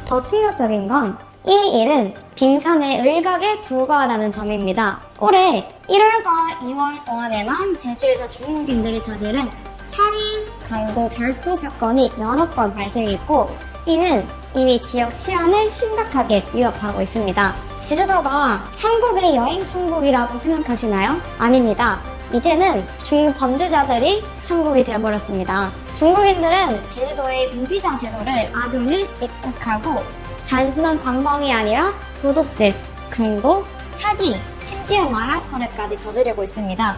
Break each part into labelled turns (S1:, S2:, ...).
S1: 더 충격적인 건 이 일은 빙산의 일각에 불과하다는 점입니다. 올해 1월과 2월 동안에만 제주에서 중국인들이 저지른 살인, 강도, 절도 사건이 여러 건 발생했고, 이는 이미 지역 치안을 심각하게 위협하고 있습니다. 제주도가 한국의 여행 천국이라고 생각하시나요? 아닙니다. 이제는 중국 범죄자들이 천국이 되어버렸습니다. 중국인들은 제주도의 무비자 제도를 악용을 입국하고 단순한 관광이 아니라 도둑질, 강도, 사기, 심지어 마약 거래까지 저지르고 있습니다.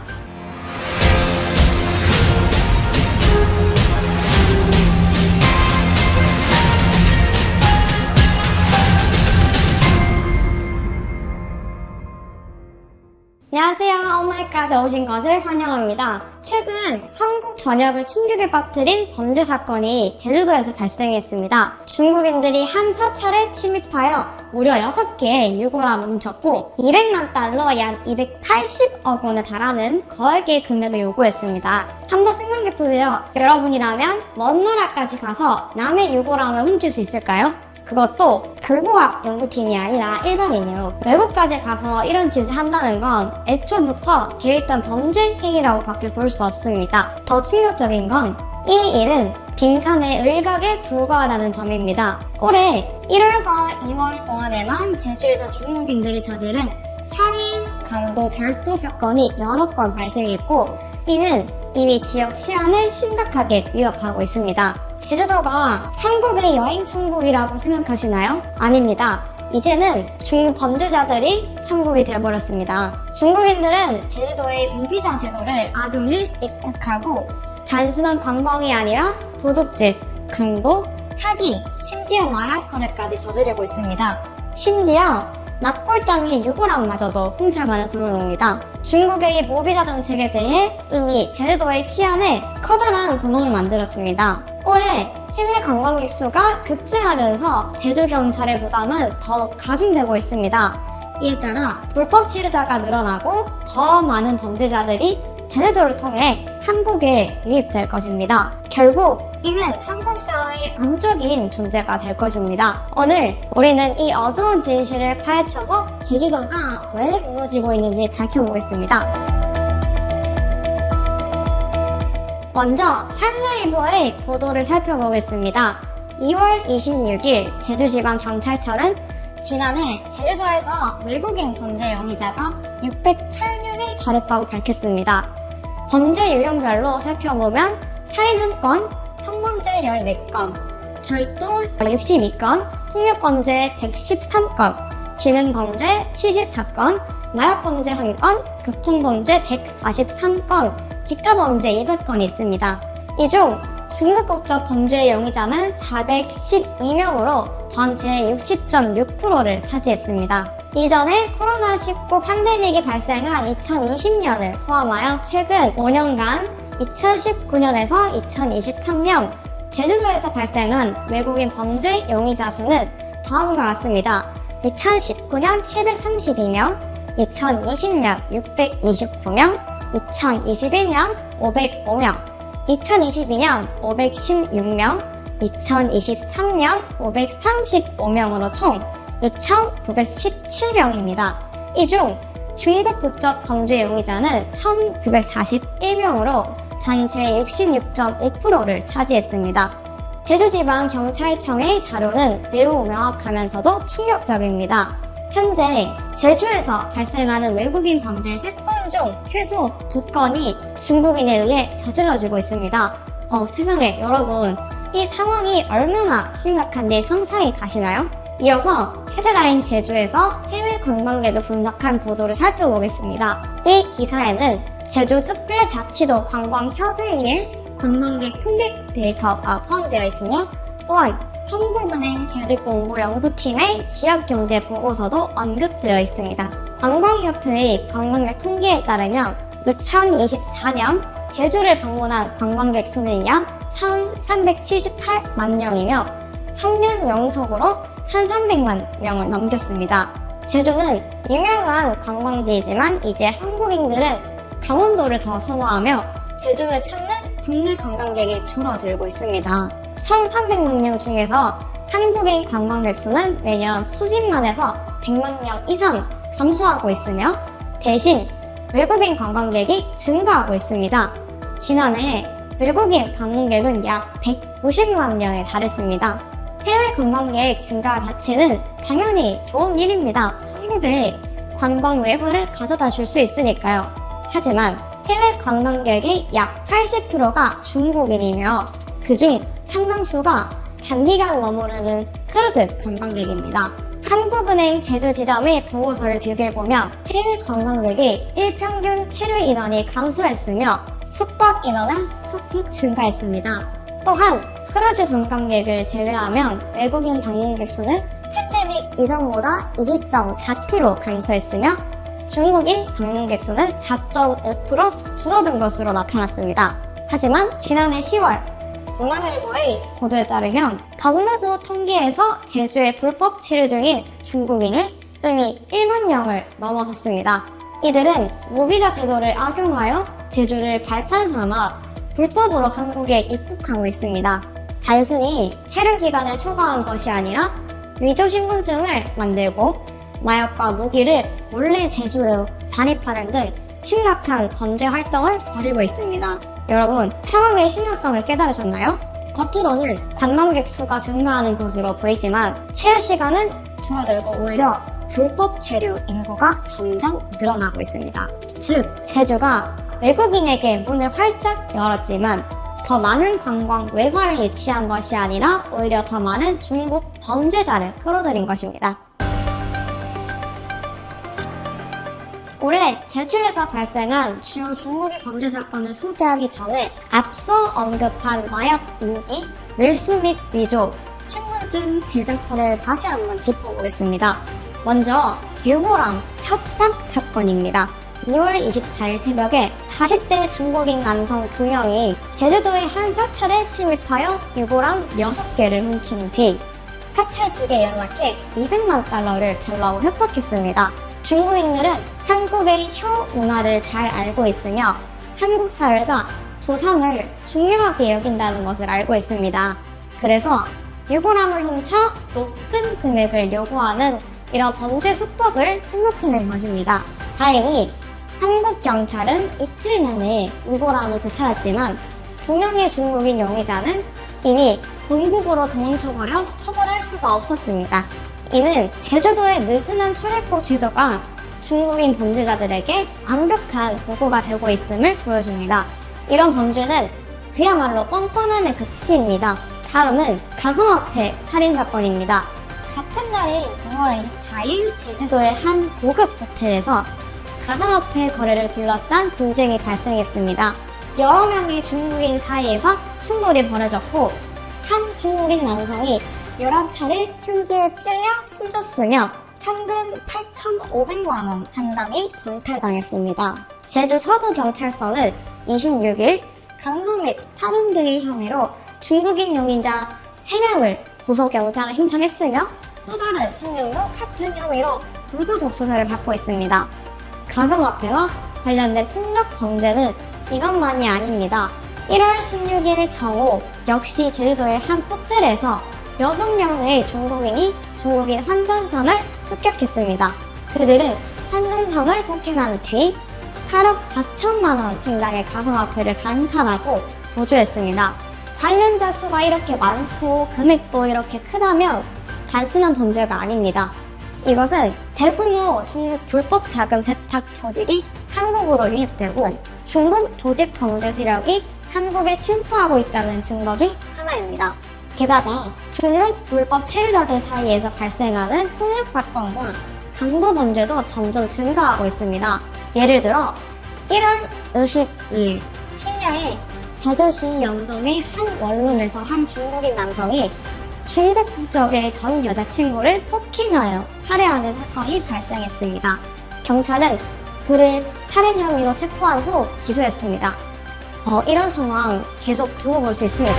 S1: 안녕하세요. 오마이갓에 오신 것을 환영합니다. 최근 한국 전역을 충격에 빠뜨린 범죄 사건이 제주도에서 발생했습니다. 중국인들이 한 사찰에 침입하여 무려 6개의 유골함을 훔쳤고 200만 달러 약 280억 원에 달하는 거액의 금액을 요구했습니다. 한번 생각해보세요. 여러분이라면 먼 나라까지 가서 남의 유골함을 훔칠 수 있을까요? 그것도 글보학 연구팀이 아니라 일반인이요. 외국까지 가서 이런 짓을 한다는 건 애초부터 계획된 범죄 행위라고 밖에 볼 수 없습니다. 더 충격적인 건 이 일은 빙산의 일각에 불과하다는 점입니다. 올해 1월과 2월 동안에만 제주에서 중국인들이 저지른 살인, 강도, 절도 사건이 여러 건 발생했고, 이는 이미 지역 치안을 심각하게 위협하고 있습니다. 제주도가 한국의 여행 천국이라고 생각하시나요? 아닙니다. 이제는 중국 범죄자들이 천국이 되어버렸습니다. 중국인들은 제주도의 무비자 제도를 악용을 입국하고 단순한 관광이 아니라 도둑질, 강도, 사기, 심지어 마약 거래까지 저지르고 있습니다. 심지어 납골당의 유골함마저도 훔쳐가는 소문입니다. 중국의 무비자 정책에 대해 이미 제주도의 치안에 커다란 구멍을 만들었습니다. 올해 해외 관광객 수가 급증하면서 제주 경찰의 부담은 더욱 가중되고 있습니다. 이에 따라 불법 체류자가 늘어나고 더 많은 범죄자들이 제주도를 통해 한국에 유입될 것입니다. 결국 이는 한국 사회의 암적인 존재가 될 것입니다. 오늘 우리는 이 어두운 진실을 파헤쳐서 제주도가 왜 무너지고 있는지 밝혀보겠습니다. 먼저 한국일보의 보도를 살펴보겠습니다. 2월 26일 제주지방경찰청은 지난해 제주도에서 외국인 범죄 용의자가 608명에 달했다고 밝혔습니다. 범죄 유형별로 살펴보면 살인 1건, 성범죄 14건, 절도 62건, 폭력범죄 113건, 지능범죄 74건, 마약범죄 1건, 교통범죄 143건, 기타 범죄 200건이 있습니다. 이 중 중국 국적 범죄 용의자는 412명으로 전체 60.6%를 차지했습니다. 이전에 코로나19 팬데믹이 발생한 2020년을 포함하여 최근 5년간 2019년에서 2023년 제주도에서 발생한 외국인 범죄 용의자 수는 다음과 같습니다. 2019년 732명, 2020년 629명, 2021년 505명, 2022년 516명, 2023년 535명으로 총 2,917명입니다. 이 중 중국 국적 범죄 용의자는 1,941명으로 전체 66.5%를 차지했습니다. 제주지방경찰청의 자료는 매우 명확하면서도 충격적입니다. 현재 제주에서 발생하는 외국인 범죄 3건 중 최소 2건이 중국인에 의해 저질러지고 있습니다. 세상에, 여러분, 이 상황이 얼마나 심각한지 상상이 가시나요? 이어서 헤드라인 제주에서 해외 관광객을 분석한 보도를 살펴보겠습니다. 이 기사에는 제주특별자치도 관광협의회 관광객 통계 데이터가 포함되어 있으며 또한 한국은행 제주공부연구팀의 지역경제 보고서도 언급되어 있습니다. 관광협회의 관광객 통계에 따르면 2024년 제주를 방문한 관광객 수는 약 1,378만 명이며 3년 연속으로 1,300만 명을 넘겼습니다. 제주는 유명한 관광지이지만 이제 한국인들은 강원도를 더 선호하며 제주를 찾는 국내 관광객이 줄어들고 있습니다. 1,300만 명 중에서 한국인 관광객 수는 매년 수십만에서 100만 명 이상 감소하고 있으며 대신 외국인 관광객이 증가하고 있습니다. 지난해 외국인 방문객은 약 190만 명에 달했습니다. 해외 관광객 증가 자체는 당연히 좋은 일입니다. 한국에 관광 외화를 가져다 줄 수 있으니까요. 하지만 해외 관광객의 약 80%가 중국인이며 그중 상당수가 단기간 머무르는 크루즈 관광객입니다. 한국은행 제주 지점의 보고서를 비교해보면 해외 관광객의 일평균 체류 인원이 감소했으며 숙박 인원은 소폭 증가했습니다. 또한 크루즈 관광객을 제외하면 외국인 방문객 수는 팬데믹 이전보다 20.4% 감소했으며 중국인 방문객 수는 4.5% 줄어든 것으로 나타났습니다. 하지만 지난해 10월 중앙일보의 보도에 따르면 박무부 통계에서 제주에 불법 체류 중인 중국인은 이미 1만 명을 넘어섰습니다. 이들은 무비자 제도를 악용하여 제주를 발판 삼아 불법으로 한국에 입국하고 있습니다. 단순히 체류 기간을 초과한 것이 아니라 위조 신분증을 만들고 마약과 무기를 몰래 제주로 반입하는 등 심각한 범죄 활동을 벌이고 있습니다. 여러분, 상황의 심각성을 깨달으셨나요? 겉으로는 관광객 수가 증가하는 것으로 보이지만 체류 시간은 줄어들고 오히려 불법 체류 인구가 점점 늘어나고 있습니다. 즉, 제주가 외국인에게 문을 활짝 열었지만 더 많은 관광 외화를 유치한 것이 아니라 오히려 더 많은 중국 범죄자를 끌어들인 것입니다. 올해 제주에서 발생한 주요 중국의 범죄 사건을 소개하기 전에 앞서 언급한 마약 무기, 밀수 및 위조, 신분증 제작 사례를 다시 한번 짚어보겠습니다. 먼저 유골함 협박 사건입니다. 2월 24일 새벽에 40대 중국인 남성 2명이 제주도의 한 사찰에 침입하여 유골함 6개를 훔친 뒤 사찰 측에 연락해 200만 달러를 달라고 협박했습니다. 중국인들은 한국의 효 문화를 잘 알고 있으며 한국 사회가 조상을 중요하게 여긴다는 것을 알고 있습니다. 그래서 유골함을 훔쳐 높은 금액을 요구하는 이런 범죄 수법을 생각해낸 것입니다. 다행히 한국 경찰은 이틀 만에 유골함을 되찾았지만 2명의 중국인 용의자는 이미 본국으로 도망쳐버려 처벌할 수가 없었습니다. 이는 제주도의 느슨한 출입국 제도가 중국인 범죄자들에게 완벽한 보호가 되고 있음을 보여줍니다. 이런 범죄는 그야말로 뻔뻔함의 극치입니다. 다음은 가상화폐 살인사건입니다. 같은 날인 2월 24일 제주도의 한 고급 호텔에서 가상화폐 거래를 둘러싼 분쟁이 발생했습니다. 여러 명의 중국인 사이에서 충돌이 벌어졌고 한 중국인 남성이 11차례 흉기에 찔려 숨졌으며 현금 8,500만원 상당이 강탈당했습니다. 제주 서부경찰서는 26일 강도 및 살인 등의 혐의로 중국인 용의자 3명을 구속영장을 신청했으며 또 다른 1명도 같은 혐의로 불구속 수사를 받고 있습니다. 가상화폐와 관련된 폭력 범죄는 이것만이 아닙니다. 1월 16일 정오 역시 제주도의 한 호텔에서 6명의 중국인이 중국인 환전선을 습격했습니다. 그들은 환전선을 폭행한 뒤 8억 4천만원 상당의 가상화폐를 강탈하고 도주했습니다. 관련자 수가 이렇게 많고 금액도 이렇게 크다면 단순한 범죄가 아닙니다. 이것은 대규모 중국 불법 자금 세탁 조직이 한국으로 유입되고 중국 조직 범죄 세력이 한국에 침투하고 있다는 증거 중 하나입니다. 게다가 중국 불법 체류자들 사이에서 발생하는 폭력 사건과 강도 범죄도 점점 증가하고 있습니다. 예를 들어 1월 22일深夜에 제주시 영동의 한 원룸에서 한 중국인 남성이 중국 국적의 전 여자친구를 폭행하여 살해하는 사건이 발생했습니다. 경찰은 그를 살인 혐의로 체포한 후 기소했습니다. 이런 상황 계속 두고 볼 수 있습니까?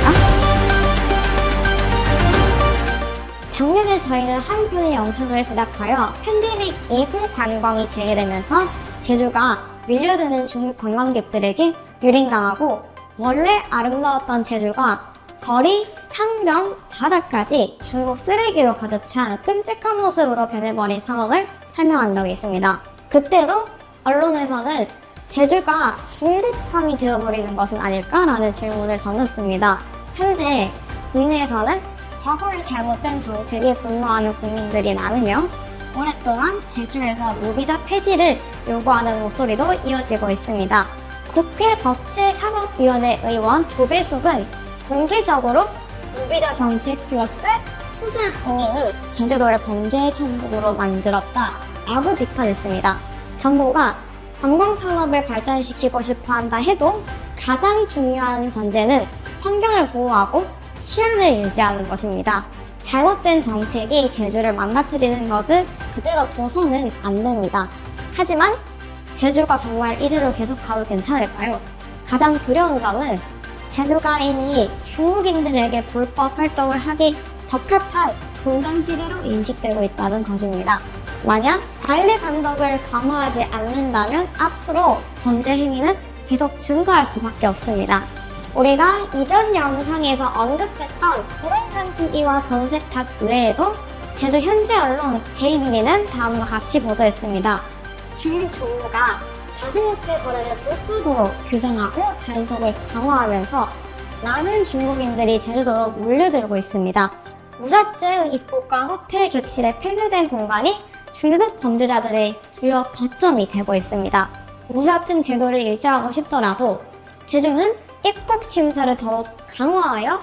S1: 작년에 저희는 한 편의 영상을 제작하여 팬데믹 이후 관광이 재개되면서 제주가 밀려드는 중국 관광객들에게 유린당하고 원래 아름다웠던 제주가 거리, 상경, 바다까지 중국 쓰레기로 가득 찬 끔찍한 모습으로 변해버린 상황을 설명한 적이 있습니다. 그때도 언론에서는 제주가 중국섬이 되어버리는 것은 아닐까라는 질문을 던졌습니다. 현재 국내에서는 과거의 잘못된 정책에 분노하는 국민들이 많으며 오랫동안 제주에서 무비자 폐지를 요구하는 목소리도 이어지고 있습니다. 국회 법제사법위원회 의원 조배숙은 공개적으로 무비자 정책 플러스 투자 공인이 제주도를 범죄 천국으로 만들었다 라고 비판했습니다. 정부가 관광산업을 발전시키고 싶어 한다 해도 가장 중요한 전제는 환경을 보호하고 치안을 유지하는 것입니다. 잘못된 정책이 제주를 망가뜨리는 것을 그대로 둬서는 안 됩니다. 하지만 제주가 정말 이대로 계속가도 괜찮을까요? 가장 두려운 점은 제주가 이미 중국인들에게 불법 활동을 하기 적합한 중간지대로 인식되고 있다는 것입니다. 만약 관리 감독을 강화하지 않는다면 앞으로 범죄 행위는 계속 증가할 수밖에 없습니다. 우리가 이전 영상에서 언급했던 부동산 투기와 전세탁 외에도 제주 현지 언론 제2미디는 다음과 같이 보도했습니다. 중국 정부가 가상화폐 거래를 불법으로 규정하고 단속을 강화하면서 많은 중국인들이 제주도로 몰려들고 있습니다. 무사증 입국과 호텔 객실에 폐쇄된 공간이 중국 범죄자들의 주요 거점이 되고 있습니다. 무사증 제도를 유지하고 싶더라도 제주는 입국 심사를 더욱 강화하여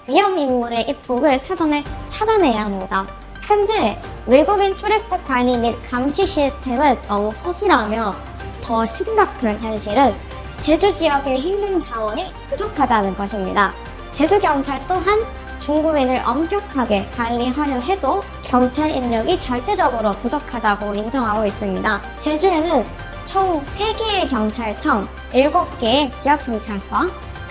S1: 위험 인물의 입국을 사전에 차단해야 합니다. 현재 외국인 출입국 관리 및 감시 시스템은 너무 허술하며 더 심각한 현실은 제주 지역의 힘든 자원이 부족하다는 것입니다. 제주경찰 또한 중국인을 엄격하게 관리하려 해도 경찰 인력이 절대적으로 부족하다고 인정하고 있습니다. 제주에는 총 3개의 경찰청, 7개의 지역경찰서,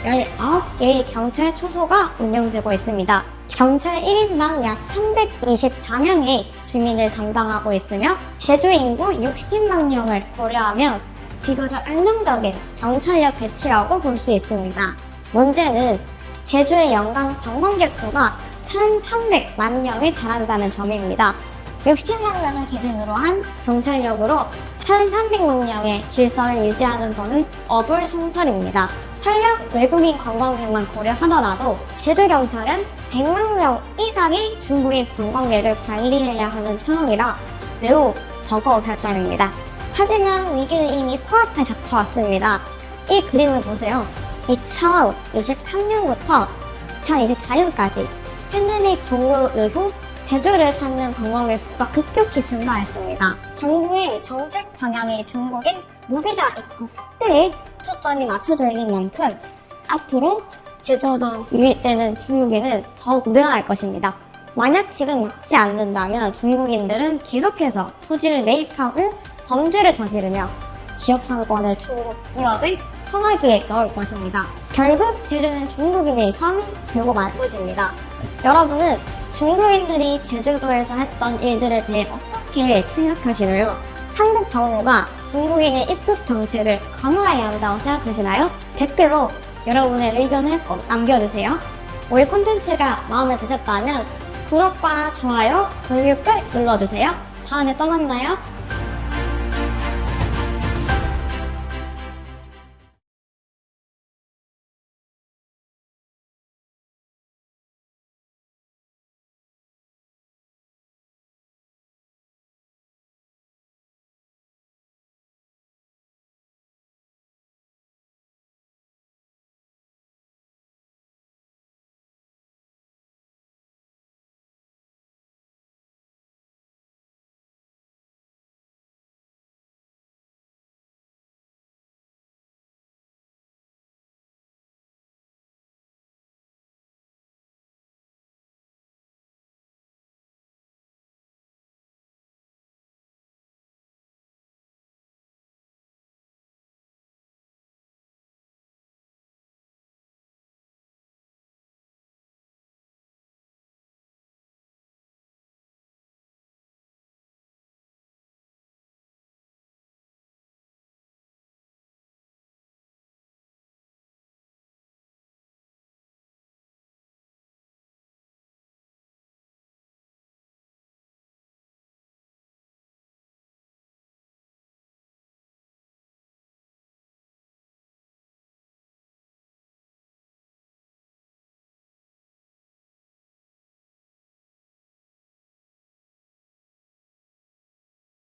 S1: 19개의 경찰 초소가 운영되고 있습니다. 경찰 1인당 약 324명의 주민을 담당하고 있으며 제주 인구 60만 명을 고려하면 비교적 안정적인 경찰력 배치라고 볼 수 있습니다. 문제는 제주의 연간 관광객 수가 1,300만 명에 달한다는 점입니다. 60만 명을 기준으로 한 경찰력으로 1,300만 명의 질서를 유지하는 것은 어불성설입니다. 설령 외국인 관광객만 고려하더라도 제주경찰은 100만 명 이상의 중국인 관광객을 관리해야 하는 상황이라 매우 버거운 설정입니다. 하지만 위기는 이미 코앞에 닥쳐왔습니다. 이 그림을 보세요. 2023년부터 2024년까지 팬데믹 종료 이후 제주를 찾는 관광객 수가 급격히 증가했습니다. 정부의 정책 방향이 중국인 무비자 입국 확대에 초점이 맞춰져 있는 만큼 앞으로 제주도 유입되는 중국인은 더욱 늘어날 것입니다. 만약 지금 막지 않는다면 중국인들은 계속해서 토지를 매입하고 범죄를 저지르며 지역 상권을 중국 기업의 성화기에 넣을 것입니다. 결국 제주는 중국인의 섬이 되고 말 것입니다. 여러분은 중국인들이 제주도에서 했던 일들에 대해 어떻게 생각하시나요? 한국 정부가 중국인의 입국 정책을 강화해야 한다고 생각하시나요? 댓글로 여러분의 의견을 꼭 남겨주세요. 우리 콘텐츠가 마음에 드셨다면 구독과 좋아요, 공유 꾹 눌러주세요. 다음에 또 만나요.